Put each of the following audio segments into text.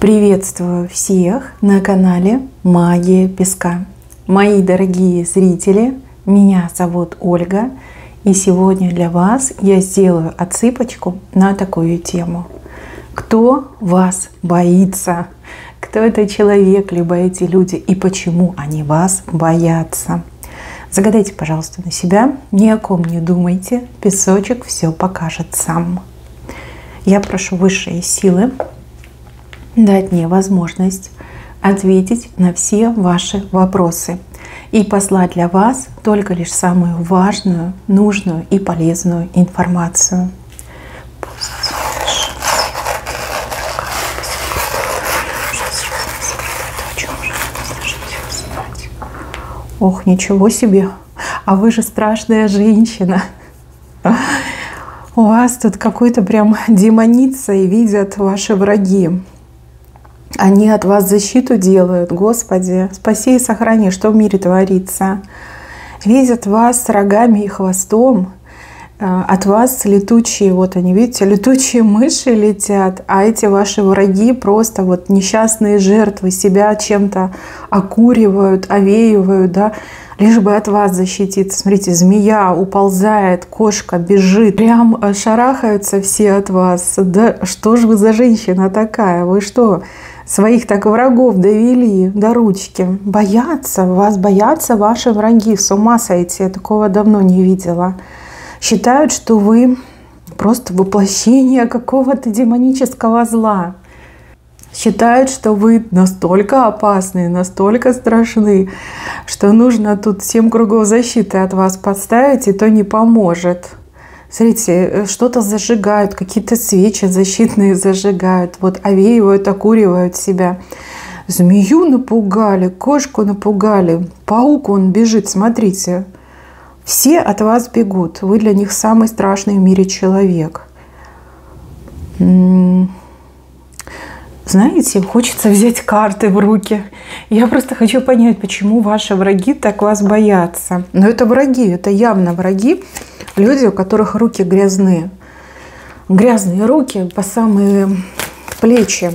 Приветствую всех на канале Магия Песка. Мои дорогие зрители, меня зовут Ольга, и сегодня для вас я сделаю отсыпочку на такую тему. Кто вас боится? Кто это человек, либо эти люди, и почему они вас боятся? Загадайте, пожалуйста, на себя, ни о ком не думайте, песочек все покажет сам. Я прошу высшие силы дать мне возможность ответить на все ваши вопросы и послать для вас только лишь самую важную, нужную и полезную информацию. Ох, ничего себе! А вы же страшная женщина. У вас тут какой-то прям демоница и видят ваши враги. Они от вас защиту делают. Господи, спаси и сохрани, что в мире творится. Видят вас с рогами и хвостом. От вас летучие, вот они, видите, летучие мыши летят, а эти ваши враги просто вот несчастные жертвы, себя чем-то окуривают, овеивают, да, лишь бы от вас защититься. Смотрите, змея уползает, кошка бежит, прям шарахаются все от вас. Да что же вы за женщина такая? Вы что, своих так врагов довели до ручки? Боятся вас, боятся ваши враги. С ума сойти, я такого давно не видела. Считают, что вы просто воплощение какого-то демонического зла. Считают, что вы настолько опасны, настолько страшны, что нужно тут 7 кругов защиты от вас подставить, и то не поможет. Смотрите, что-то зажигают, какие-то свечи защитные зажигают, вот овеивают, окуривают себя. Змею напугали, кошку напугали, паук он бежит, смотрите. Все от вас бегут, вы для них самый страшный в мире человек. Знаете, хочется взять карты в руки. Я просто хочу понять, почему ваши враги так вас боятся. Но это враги, это явно враги. Люди, у которых руки грязные. Грязные руки по самые плечи.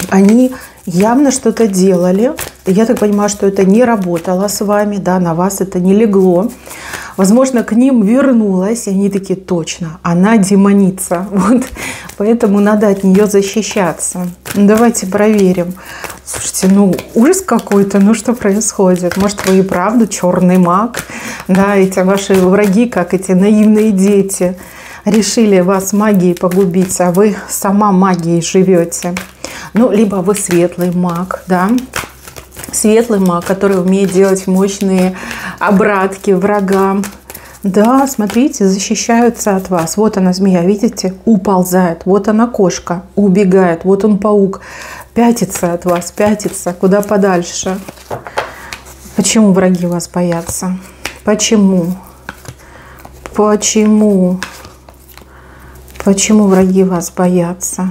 Они явно что-то делали. Я так понимаю, что это не работало с вами, да, на вас это не легло. Возможно, к ним вернулась, и они такие: точно, она демоница. Вот, поэтому надо от нее защищаться. Давайте проверим. Слушайте, ну ужас какой-то, ну что происходит? Может, вы и правда черный маг? Да, эти ваши враги, как эти наивные дети, решили вас магией погубить, а вы сама магией живете. Ну, либо вы светлый маг, да. Светлый маг, который умеет делать мощные обратки врагам. Да, смотрите, защищаются от вас. Вот она, змея, видите, уползает. Вот она, кошка, убегает. Вот он, паук, пятится от вас, пятится куда подальше. Почему враги вас боятся? Почему? Почему? Почему враги вас боятся?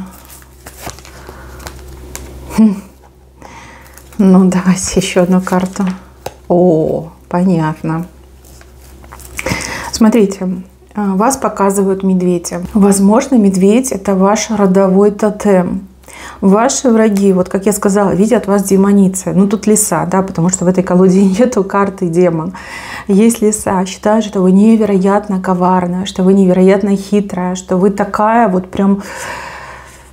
Ну, давайте еще одну карту. О, понятно. Смотрите, вас показывают медведя. Возможно, медведь – это ваш родовой тотем. Ваши враги, вот как я сказала, видят вас демоницей. Ну, тут лиса, да, потому что в этой колоде нету карты демон. Есть лиса. Считают, что вы невероятно коварная, что вы невероятно хитрая, что вы такая вот прям...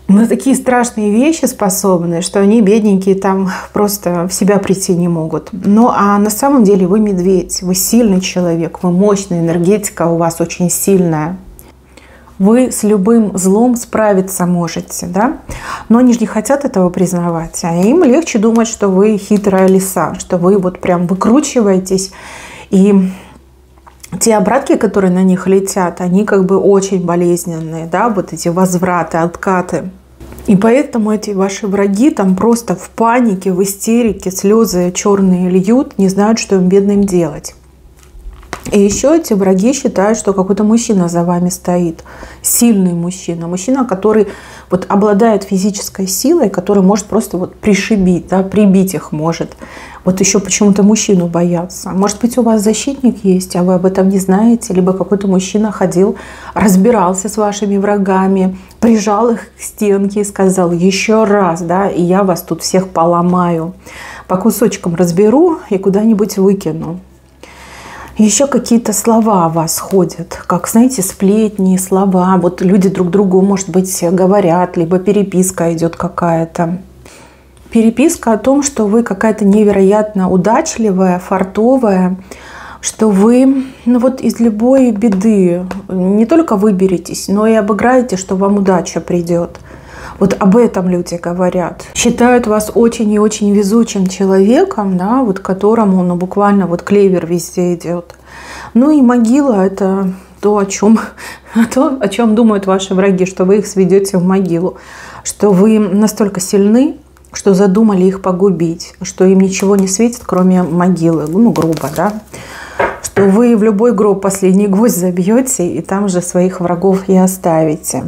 на такие страшные вещи способны, что они, бедненькие, там просто в себя прийти не могут. Ну, а на самом деле вы медведь, вы сильный человек, вы мощный, энергетика у вас очень сильная. Вы с любым злом справиться можете, да? Но они же не хотят этого признавать. А им легче думать, что вы хитрая лиса, что вы вот прям выкручиваетесь. И те обратки, которые на них летят, они как бы очень болезненные, да, вот эти возвраты, откаты. И поэтому эти ваши враги там просто в панике, в истерике, слезы черные льют, не знают, что им бедным делать. И еще эти враги считают, что какой-то мужчина за вами стоит. Сильный мужчина. Мужчина, который вот обладает физической силой, который может просто вот пришибить, да, прибить их может. Вот еще почему-то мужчину боятся. Может быть, у вас защитник есть, а вы об этом не знаете. Либо какой-то мужчина ходил, разбирался с вашими врагами, прижал их к стенке и сказал: еще раз, да, и я вас тут всех поломаю. По кусочкам разберу и куда-нибудь выкину. Еще какие-то слова о вас ходят, как, знаете, сплетни, слова. Вот люди друг другу, может быть, говорят, либо переписка идет какая-то. Переписка о том, что вы какая-то невероятно удачливая, фартовая, что вы, ну вот из любой беды не только выберетесь, но и обыграете, что вам удача придет. Вот об этом люди говорят. Считают вас очень и очень везучим человеком, да, вот которому, ну, буквально вот клевер везде идет. Ну и могила – это то, о чем думают ваши враги, что вы их сведете в могилу, что вы настолько сильны, что задумали их погубить, что им ничего не светит, кроме могилы, ну, грубо, да, что вы в любой гроб последний гвоздь забьете и там же своих врагов и оставите.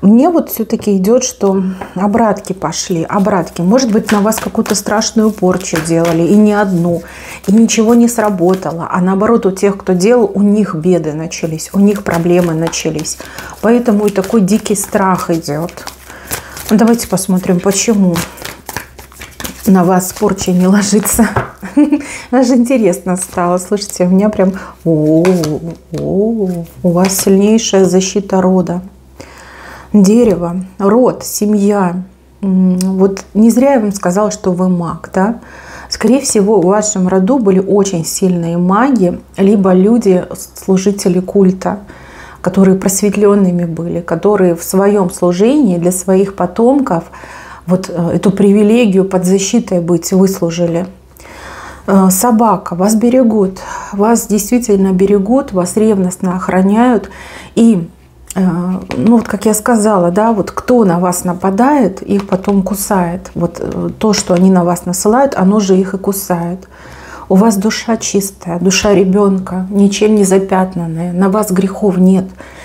Мне вот все-таки идет, что обратки пошли, обратки. Может быть, на вас какую-то страшную порчу делали, и не одну, и ничего не сработало. А наоборот, у тех, кто делал, у них беды начались, у них проблемы начались. Поэтому и такой дикий страх идет. Давайте посмотрим, почему на вас порча не ложится. Даже интересно стало. Слушайте, у меня прям... у вас сильнейшая защита рода. Дерево, род, семья. Вот не зря я вам сказала, что вы маг, да? Скорее всего, в вашем роду были очень сильные маги, либо люди, служители культа, которые просветленными были, которые в своем служении для своих потомков вот эту привилегию под защитой быть выслужили. Собака, вас берегут, вас действительно берегут, вас ревностно охраняют. И ну вот как я сказала, да, вот кто на вас нападает, их потом кусает. Вот то, что они на вас насылают, оно же их и кусает. У вас душа чистая, душа ребенка, ничем не запятнанная, на вас грехов нет.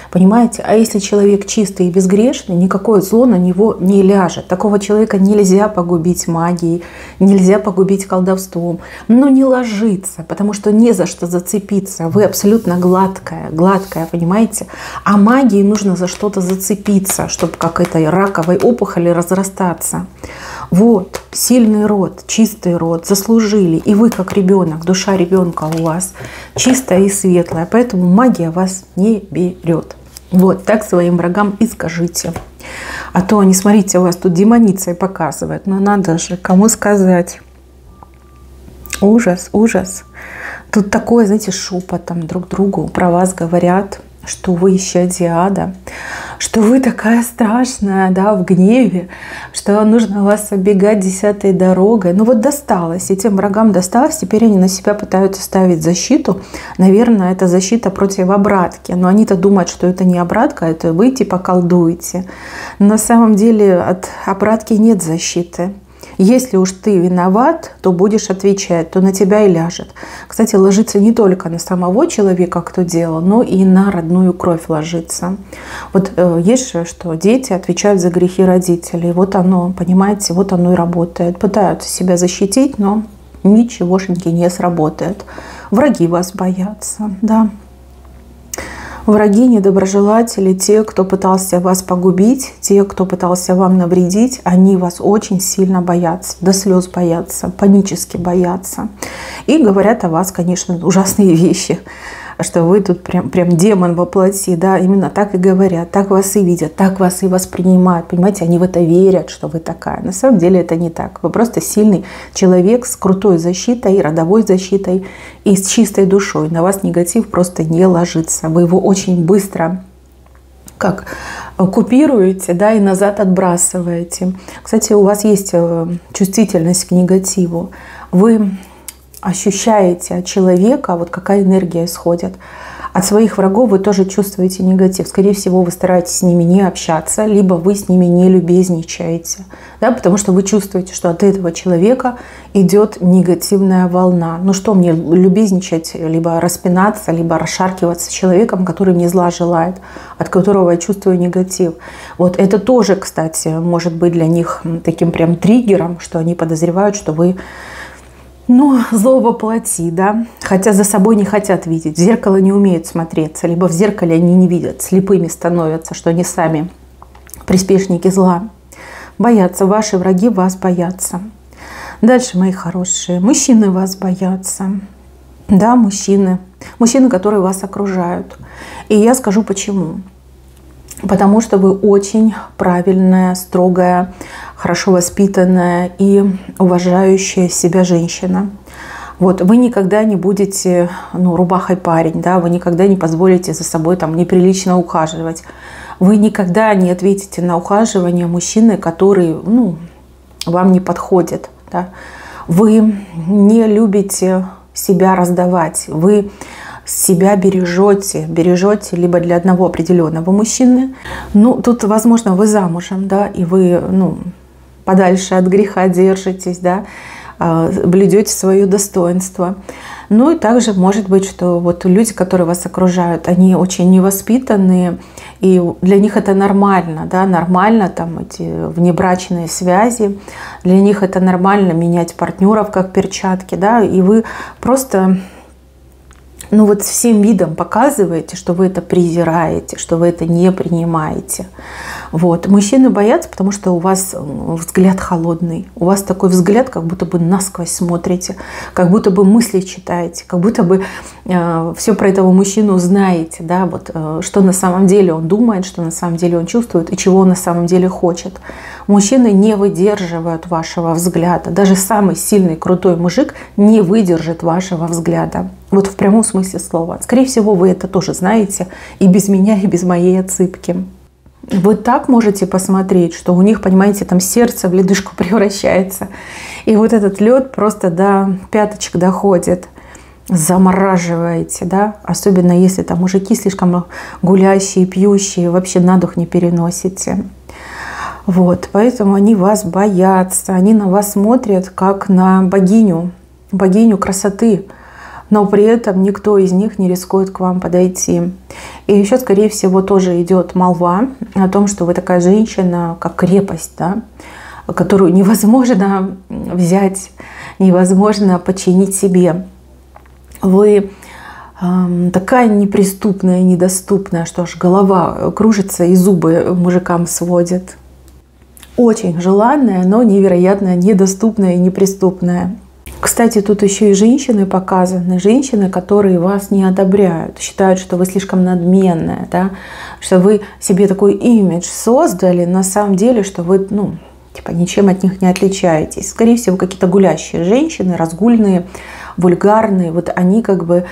Понимаете? А если человек чистый и безгрешный, никакое зло на него не ляжет. Такого человека нельзя погубить магией, нельзя погубить колдовством. Но не ложится, потому что не за что зацепиться. Вы абсолютно гладкая, гладкая, понимаете? А магии нужно за что-то зацепиться, чтобы как этой раковой опухоли разрастаться. Вот, сильный род, чистый род, заслужили. И вы, как ребенок, душа ребенка у вас чистая и светлая. Поэтому магия вас не берет. Вот, так своим врагам и скажите. А то они, смотрите, у вас тут демоницей показывают. Но надо же, кому сказать. Ужас, ужас. Тут такое, знаете, шепотом друг другу про вас говорят, что вы исчадие ада, что вы такая страшная, да, в гневе, что нужно вас оббегать 10-й дорогой. Ну вот досталось, этим врагам досталось, теперь они на себя пытаются ставить защиту. Наверное, это защита против обратки, но они-то думают, что это не обратка, это вы типа колдуете. Но на самом деле от обратки нет защиты. Если уж ты виноват, то будешь отвечать, то на тебя и ляжет. Кстати, ложится не только на самого человека, кто делал, но и на родную кровь ложится. Вот есть же, что дети отвечают за грехи родителей. Вот оно, понимаете, вот оно и работает. Пытаются себя защитить, но ничегошеньки не сработает. Враги вас боятся, да. Враги, недоброжелатели, те, кто пытался вас погубить, те, кто пытался вам навредить, они вас очень сильно боятся, до слез боятся, панически боятся. И говорят о вас, конечно, ужасные вещи, что вы тут прям демон во плоти, да, именно так и говорят, так вас и видят, так вас и воспринимают, понимаете, они в это верят, что вы такая. На самом деле это не так, вы просто сильный человек с крутой защитой, родовой защитой и с чистой душой. На вас негатив просто не ложится, вы его очень быстро как купируете, да, и назад отбрасываете. Кстати, у вас есть чувствительность к негативу, вы ощущаете от человека, вот какая энергия исходит. От своих врагов вы тоже чувствуете негатив. Скорее всего, вы стараетесь с ними не общаться, либо вы с ними не любезничаете. Да, потому что вы чувствуете, что от этого человека идет негативная волна. Ну что мне любезничать, либо распинаться, либо расшаркиваться с человеком, который мне зла желает, от которого я чувствую негатив. Вот это тоже, кстати, может быть для них таким прям триггером, что они подозревают, что вы зло воплоти, да, хотя за собой не хотят видеть, в зеркало не умеют смотреться, либо в зеркале они не видят, слепыми становятся, что они сами приспешники зла. Боятся, ваши враги вас боятся. Дальше, мои хорошие, мужчины вас боятся. Да, мужчины, которые вас окружают. И я скажу почему. Потому что вы очень правильная, строгая, хорошо воспитанная и уважающая себя женщина. Вот, вы никогда не будете рубахой парень, да, вы никогда не позволите за собой там неприлично ухаживать. Вы никогда не ответите на ухаживание мужчины, который вам не подходит. Да. Вы не любите себя раздавать. Вы себя бережете либо для одного определенного мужчины. Тут, возможно, вы замужем, да, и вы, подальше от греха держитесь, да, блюдете свое достоинство. И также может быть, что вот люди, которые вас окружают, они очень невоспитанные, и для них это нормально, да, нормально там эти внебрачные связи, для них это нормально менять партнеров как перчатки, да, и вы просто всем видом показываете, что вы это презираете, что вы это не принимаете. Вот. Мужчины боятся, потому что у вас взгляд холодный. У вас такой взгляд, как будто бы насквозь смотрите, как будто бы мысли читаете, как будто бы все про этого мужчину знаете, да, вот, что на самом деле он думает, что на самом деле он чувствует и чего он на самом деле хочет. Мужчины не выдерживают вашего взгляда. Даже самый сильный, крутой мужик не выдержит вашего взгляда. Вот в прямом смысле слова. Скорее всего, вы это тоже знаете и без меня, и без моей отсыпки. Вы так можете посмотреть, что у них, понимаете, там сердце в ледышку превращается. И вот этот лед просто до пяточек доходит. Замораживаете, да? Особенно если там мужики слишком гулящие, пьющие, вообще на дух не переносите. Вот, поэтому они вас боятся, они на вас смотрят как на богиню красоты. Но при этом никто из них не рискует к вам подойти. И еще, скорее всего, тоже идет молва о том, что вы такая женщина, как крепость, да, которую невозможно взять, невозможно подчинить себе. Вы такая неприступная, недоступная, что аж голова кружится и зубы мужикам сводит. Очень желанная, но невероятно недоступная и неприступная. Кстати, тут еще и женщины показаны, женщины, которые вас не одобряют, считают, что вы слишком надменная, да? Что вы себе такой имидж создали, на самом деле, что вы ничем от них не отличаетесь. Скорее всего, какие-то гулящие женщины, разгульные, вульгарные, вот они как бы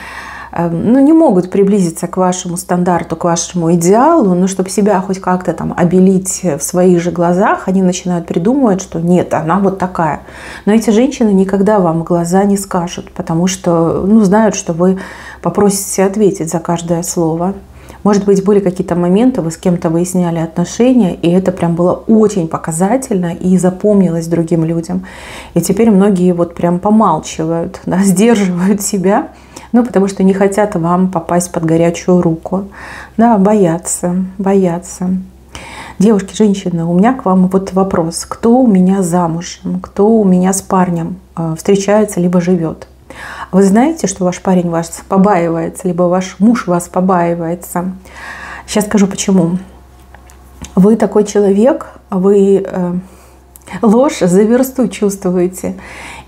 не могут приблизиться к вашему стандарту, к вашему идеалу, но чтобы себя хоть как-то там обелить в своих же глазах, они начинают придумывать, что нет, она вот такая. Но эти женщины никогда вам в глаза не скажут, потому что знают, что вы попросите ответить за каждое слово. Может быть, были какие-то моменты, вы с кем-то выясняли отношения, и это прям было очень показательно и запомнилось другим людям. И теперь многие вот прям помалчивают, да, сдерживают себя, потому что не хотят вам попасть под горячую руку. Да, боятся. Девушки, женщины, у меня к вам вот вопрос. Кто у меня замужем? Кто у меня с парнем встречается либо живет? Вы знаете, что ваш парень вас побаивается, либо ваш муж вас побаивается? Сейчас скажу почему. Вы такой человек, вы ложь за версту чувствуете.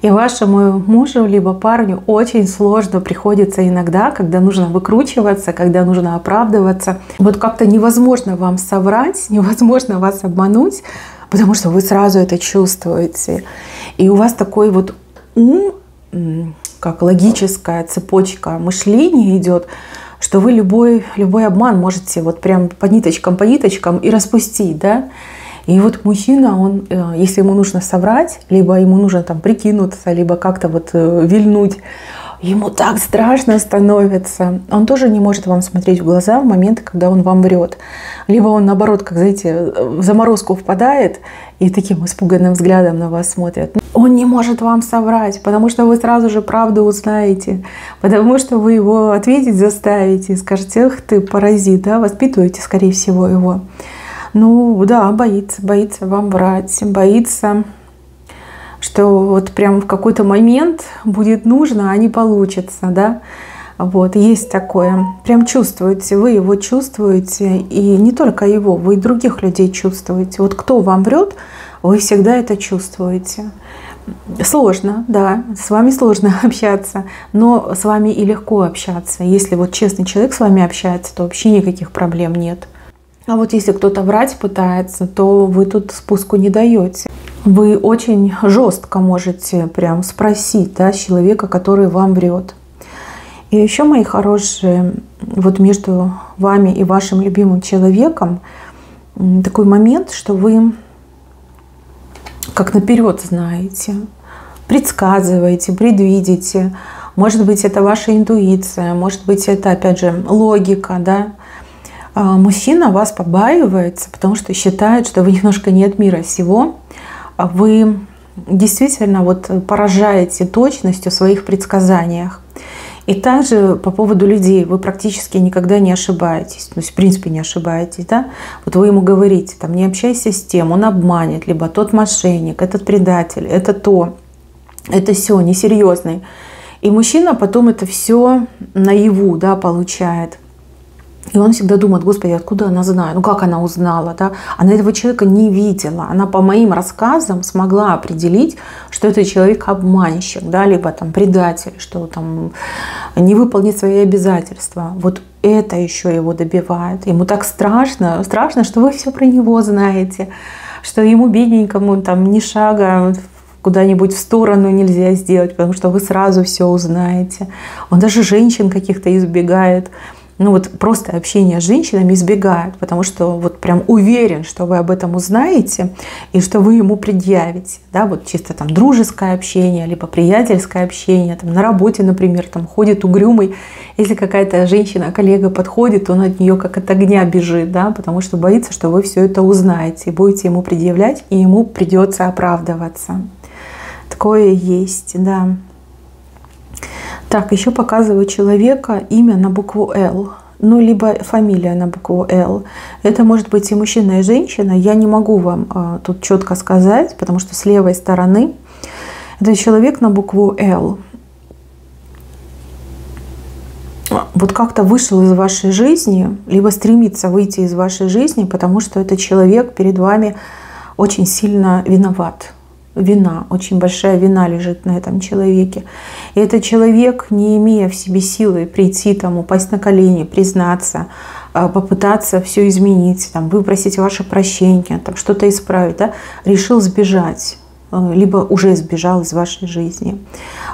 И вашему мужу либо парню очень сложно приходится иногда, когда нужно выкручиваться, когда нужно оправдываться. Вот как-то невозможно вам соврать, невозможно вас обмануть, потому что вы сразу это чувствуете. И у вас такой вот ум, как логическая цепочка мышления идет, что вы любой обман можете вот прям по ниточкам и распустить, да? И вот мужчина, он, если ему нужно соврать, либо ему нужно там прикинуться, либо как-то вот вильнуть, ему так страшно становится. Он тоже не может вам смотреть в глаза в моменты, когда он вам врет. Либо он, наоборот, как, знаете, в заморозку впадает и таким испуганным взглядом на вас смотрит. Он не может вам соврать, потому что вы сразу же правду узнаете, потому что вы его ответить заставите, скажете: эх ты, паразит, да, воспитываете, скорее всего, его. Ну да, боится вам врать, боится, что вот прям в какой-то момент будет нужно, а не получится, да. Вот, есть такое. Прям чувствуете, вы его чувствуете, и не только его, вы и других людей чувствуете. Вот кто вам врет, вы всегда это чувствуете. Сложно, да, с вами сложно общаться, но с вами и легко общаться. Если вот честный человек с вами общается, то вообще никаких проблем нет. А вот если кто-то врать пытается, то вы тут спуску не даете. Вы очень жестко можете прям спросить, да, человека, который вам врет. И еще, мои хорошие, вот между вами и вашим любимым человеком такой момент, что вы как наперед знаете, предсказываете, предвидите. Может быть, это ваша интуиция, может быть, это, опять же, логика, да. Мужчина вас побаивается, потому что считает, что вы немножко не от мира сего. Вы действительно вот поражаете точностью в своих предсказаниях. И также по поводу людей вы практически никогда не ошибаетесь, то есть в принципе не ошибаетесь, да? Вот вы ему говорите, там, не общайся с тем, он обманет, либо тот мошенник, этот предатель, это то, это все, несерьезный. И мужчина потом это все наяву, да, получает. И он всегда думает: господи, откуда она знает? Ну как она узнала? Да? Она этого человека не видела. Она по моим рассказам смогла определить, что этот человек обманщик, да, либо там предатель, что там не выполнит свои обязательства. Вот это еще его добивает. Ему так страшно, что вы все про него знаете, что ему, бедненькому, там ни шага куда-нибудь в сторону нельзя сделать, потому что вы сразу все узнаете. Он даже женщин каких-то избегает. Ну вот просто общение с женщинами избегает, потому что вот прям уверен, что вы об этом узнаете и что вы ему предъявите. Да, вот чисто там дружеское общение, либо приятельское общение, там на работе, например, там ходит угрюмый. Если какая-то женщина, коллега подходит, он от нее как от огня бежит, да, потому что боится, что вы все это узнаете и будете ему предъявлять, и ему придется оправдываться. Такое есть, да. Так, еще показываю человека, имя на букву «Л», ну, либо фамилия на букву «Л». Это может быть и мужчина, и женщина. Я не могу вам тут четко сказать, потому что с левой стороны это человек на букву «Л». Вот как-то вышел из вашей жизни, либо стремится выйти из вашей жизни, потому что этот человек перед вами очень сильно виноват. Вина, очень большая вина лежит на этом человеке. И этот человек, не имея в себе силы прийти, там, упасть на колени, признаться, попытаться все изменить, там, выпросить ваше прощение, там, что-то исправить, да, решил сбежать, либо уже сбежал из вашей жизни.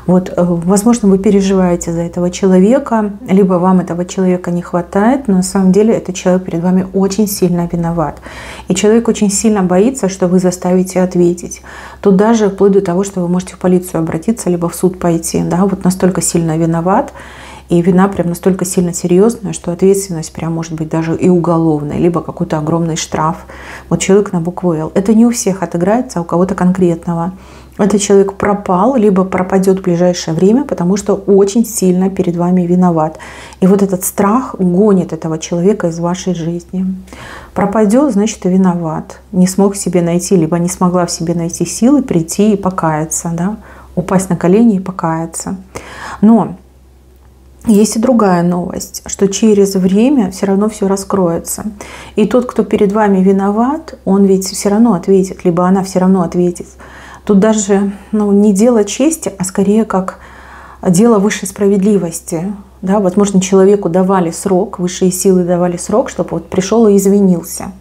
Вот, возможно, вы переживаете за этого человека, либо вам этого человека не хватает, но на самом деле этот человек перед вами очень сильно виноват. И человек очень сильно боится, что вы заставите ответить. Тут даже вплоть до того, что вы можете в полицию обратиться, либо в суд пойти. Да? Вот настолько сильно виноват, и вина прям настолько сильно серьезная, что ответственность прям может быть даже и уголовная, либо какой-то огромный штраф. Вот человек на букву «Л». Это не у всех отыграется, а у кого-то конкретного. Этот человек пропал, либо пропадет в ближайшее время, потому что очень сильно перед вами виноват. И вот этот страх гонит этого человека из вашей жизни. Пропадет, значит, и виноват. Не смог в себе найти, либо не смогла в себе найти силы прийти и покаяться, да? Упасть на колени и покаяться. Но есть и другая новость, что через время все равно все раскроется. И тот, кто перед вами виноват, он ведь все равно ответит, либо она все равно ответит. Тут даже не дело чести, а скорее как дело высшей справедливости. Да? Возможно, человеку давали срок, высшие силы давали срок, чтобы вот пришел и извинился.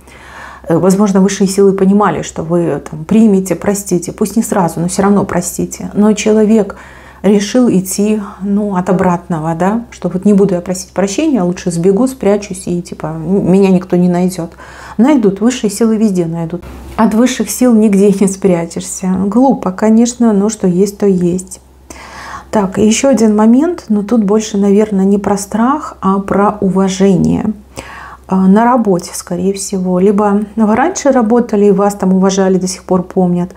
Возможно, высшие силы понимали, что вы там примете, простите, пусть не сразу, но все равно простите. Но человек решил идти от обратного, да, что вот не буду я просить прощения, лучше сбегу, спрячусь и типа меня никто не найдет. Найдут, высшие силы везде найдут. От высших сил нигде не спрячешься. Глупо, конечно, но что есть, то есть. Так, еще один момент, но тут больше, наверное, не про страх, а про уважение. На работе, скорее всего. Либо вы раньше работали, и вас там уважали, до сих пор помнят.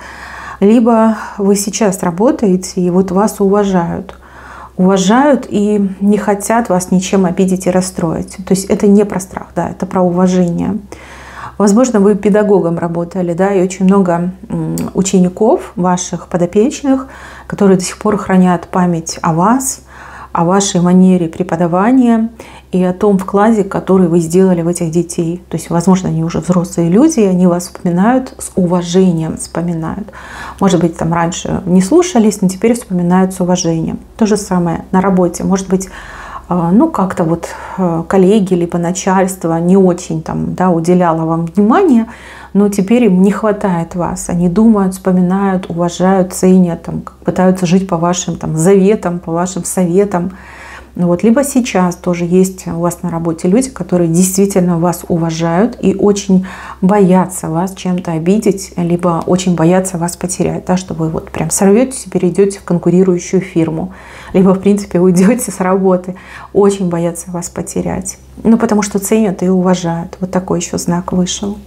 Либо вы сейчас работаете, и вот вас уважают. Уважают и не хотят вас ничем обидеть и расстроить. То есть это не про страх, да, это про уважение. Возможно, вы педагогом работали, да, и очень много учеников, ваших подопечных, которые до сих пор хранят память о вас, о вашей манере преподавания и о том вкладе, который вы сделали в этих детей. То есть, возможно, они уже взрослые люди, и они вас вспоминают с уважением, вспоминают. Может быть, там раньше не слушались, но теперь вспоминают с уважением. То же самое на работе. Может быть, ну, как-то вот коллеги либо начальство не очень там, да, уделяло вам внимание, но теперь им не хватает вас. Они думают, вспоминают, уважают, ценят, там, пытаются жить по вашим там заветам, по вашим советам. Ну вот, либо сейчас тоже есть у вас на работе люди, которые действительно вас уважают и очень боятся вас чем-то обидеть, либо очень боятся вас потерять, да, что вы вот прям сорветесь и перейдете в конкурирующую фирму, либо в принципе уйдете с работы, очень боятся вас потерять. Ну, потому что ценят и уважают. Вот такой еще знак вышел.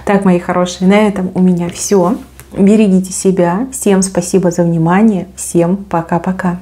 Так, мои хорошие, на этом у меня все. Берегите себя. Всем спасибо за внимание. Всем пока-пока.